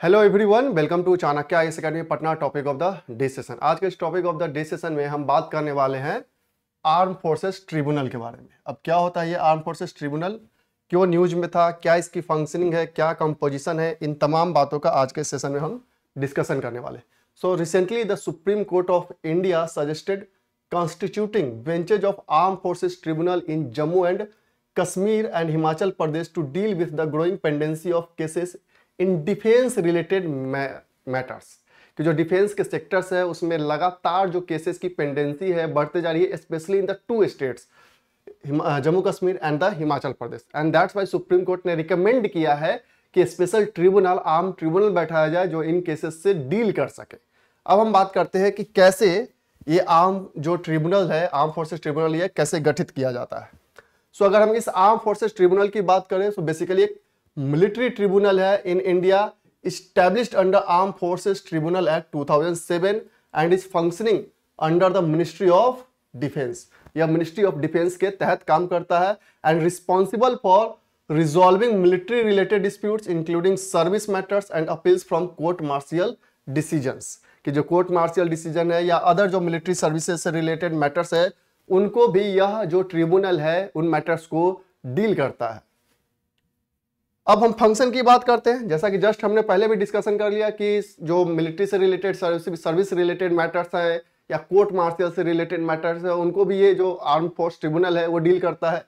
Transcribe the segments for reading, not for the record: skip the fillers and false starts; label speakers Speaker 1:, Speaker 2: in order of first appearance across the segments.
Speaker 1: Hello everyone, welcome to Chanakya IAS Academy Patna. Topic of the day session. आज के इस topic of the day session में हम बात करने वाले हैं आर्म फोर्सेस ट्रिब्यूनल के बारे में। अब क्या होता है ये आर्म फोर्सेस ट्रिब्यूनल, क्यों न्यूज में था, क्या इसकी फंक्शनिंग है, क्या कंपोजिशन है, इन तमाम बातों का आज के सेशन में हम डिस्कशन करने वाले। So recently the supreme court of India suggested constituting benches of armed forces tribunal in Jammu and Kashmir and Himachal Pradesh to deal with the growing pendency of cases in defense related matters। कि जो defence के sectors है उसमें लगातार जो cases की pendency है बढ़ते जा रही है, specially in the two states Jammu Kashmir and the Himachal Pradesh. And that's why supreme court ने रिकमेंड किया है कि स्पेशल ट्रिब्यूनल, आर्म ट्रिब्यूनल बैठाया जाए जो इन केसेस से डील कर सके। अब हम बात करते हैं कि कैसे ये आर्म जो ट्रिब्यूनल है, आर्म फोर्सेस ट्रिब्यूनल, ये कैसे गठित किया जाता है। सो अगर हम इस आर्म फोर्सेस ट्रिब्यूनल की बात करें तो बेसिकली एक मिलिट्री ट्रिब्यूनल है in India, established under Armed Forces Tribunal Act 2007 and is functioning under the Ministry of Defense। यह मिनिस्ट्री ऑफ डिफेंस के तहत काम करता है and responsible for resolving military related disputes including service matters and appeals from court martial decisions. कि जो court martial decision है या अदर जो मिलिट्री सर्विसेज से रिलेटेड मैटर्स है उनको भी यह जो ट्रिब्यूनल है उन मैटर्स को डील करता है। अब हम फंक्शन की बात करते हैं। जैसा कि जस्ट हमने पहले भी डिस्कशन कर लिया कि जो मिलिट्री से रिलेटेड सर्विस रिलेटेड मैटर्स है या कोर्ट मार्शियल से रिलेटेड मैटर्स है उनको भी ये जो आर्म फोर्स ट्रिब्यूनल है वो डील करता है।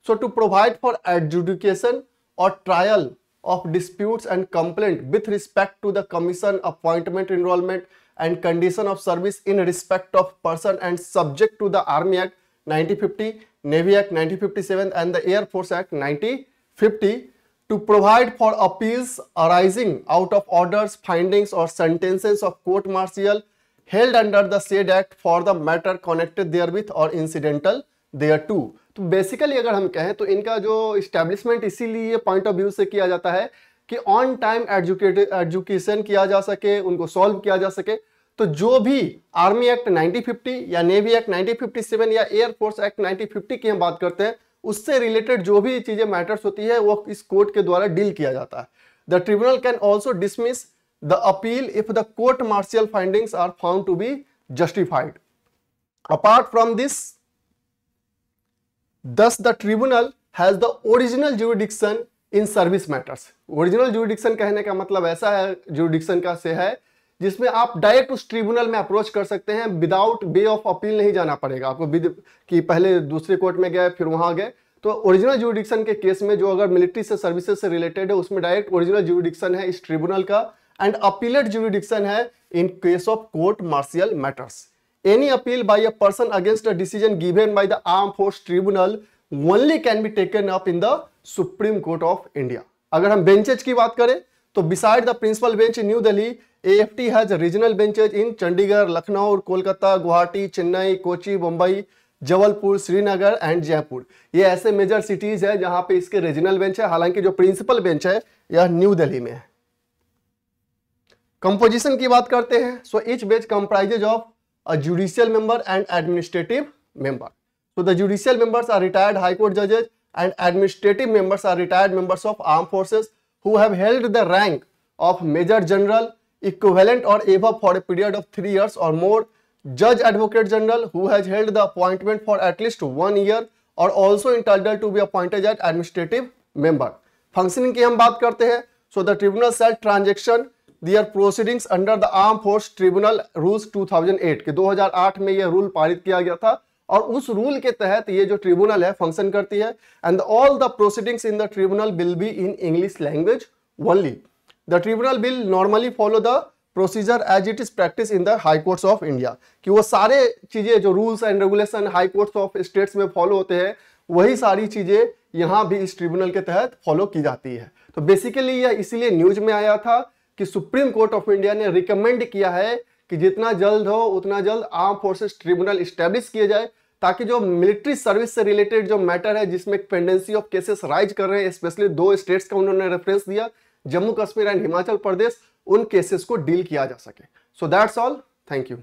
Speaker 1: सो टू प्रोवाइड फॉर एडजुडिकेशन और trial of disputes and complaint with respect to the commission, appointment, enrollment and condition of service in respect of person and subject to the Army Act 1950, Navy Act 1957 and the Air Force Act 1950 to provide for appeals arising out of orders, findings or sentences of court martial held under the said act for the matter connected therewith or incidental thereto। तो basically अगर हम कहें तो इनका जो establishment इसीलिए point of view से किया जाता है कि ऑन टाइम एजुकेशन किया जा सके, उनको सॉल्व किया जा सके। तो जो भी आर्मी एक्ट 1950 या नेवी एक्ट 1957 या एयर फोर्स एक्ट 1950 की हम बात करते हैं उससे रिलेटेड जो भी चीजें मैटर्स होती है वो इस कोर्ट के द्वारा डील किया जाता है। The tribunal can also dismiss the appeal if the court martial findings are found to be justified. Apart from this, thus the tribunal has the original jurisdiction in service matters। Original jurisdiction कहने का मतलब ऐसा है jurisdiction का से है जिसमें आप डायरेक्ट उस ट्रिब्यूनल में अप्रोच कर सकते हैं, विदाउट वे ऑफ अपील नहीं जाना पड़ेगा आपको कि पहले दूसरे कोर्ट में गए फिर वहां गए। तो ओरिजिनल jurisdiction के केस में जो अगर मिलिट्री से सर्विसेज से रिलेटेड है उसमें डायरेक्ट ओरिजिनल jurisdiction है इस ट्रिब्यूनल का एंड अपीलेट jurisdiction है in case of court martial matters. Any appeal by a person against a decision given by the Armed Force Tribunal only can be taken up in the Supreme Court of India। अगर हम benches की बात करें तो beside the principal bench in New Delhi, AFT has regional benches in Chandigarh, Lucknow, Kolkata, Guwahati, Chennai, Kochi, Mumbai, Jabalpur, Srinagar and Jaipur. ये ऐसे major cities है जहां पे इसके रीजनल बेंच है, हालांकि जो प्रिंसिपल बेंच है यह न्यू दिल्ली में है। कंपोजिशन की बात करते हैं। So each bench comprises of a judicial member and administrative member। So the judicial members are retired high court judges and administrative members are retired members of armed forces who have held the rank of major general equivalent or above for a period of 3 years or more। Judge advocate general who has held the appointment for at least 1 year or also entitled to be appointed as administrative member। Functioning की हम बात करते हैं। So the tribunal shall transaction Their proceedings under the Armed Force Tribunal Rules 2008 के 2008 में यह rule पारित किया गया था और उस रूल के तहत ये जो ट्रिब्यूनल है फंक्शन करती है। And all the proceedings in the tribunal will be in English language only. The tribunal will normally follow the procedure as it is practice in the high courts of India. कि वो सारे चीजें जो rules and regulation high courts of states में follow होते हैं वही सारी चीजें यहाँ भी इस ट्रिब्यूनल के तहत फॉलो की जाती है। तो बेसिकली यह इसीलिए न्यूज में आया था कि सुप्रीम कोर्ट ऑफ इंडिया ने रिकमेंड किया है कि जितना जल्द हो उतना जल्द आर्म फोर्सेस ट्रिब्यूनल इस्टेब्लिश किए जाए ताकि जो मिलिट्री सर्विस से रिलेटेड जो मैटर है जिसमें पेंडेंसी ऑफ केसेस राइज कर रहे हैं, स्पेशली 2 स्टेट्स का उन्होंने रेफरेंस दिया, जम्मू कश्मीर एंड हिमाचल प्रदेश, उन केसेस को डील किया जा सके। So that's all, thank you.